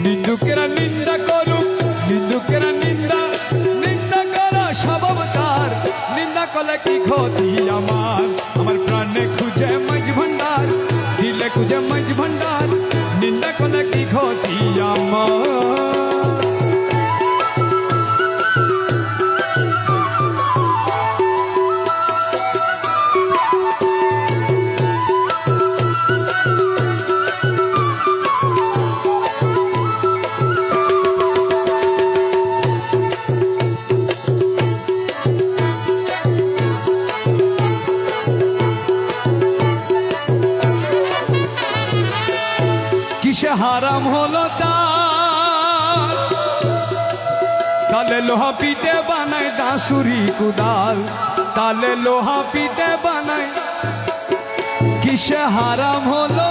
নিন্দুকেরা নিন্দা করুক, নিন্দুকেরা নিন্দা নিন্দা করা স্বভাব তার। নিন্দা করলে কি ক্ষতি আমার, আমার প্রাণে খুঁজে মাঝ ভান্ডার, দিলে খুঁজে মাঝ ভান্ডার। নিন্দা করলে কি ক্ষতি আমার। কিসে হারাম হলো তার, তালে লোহা পিটে বানায় দাসুরি কুদাল, তালে লোহা পিটে বানায়। কিসে হারাম হলো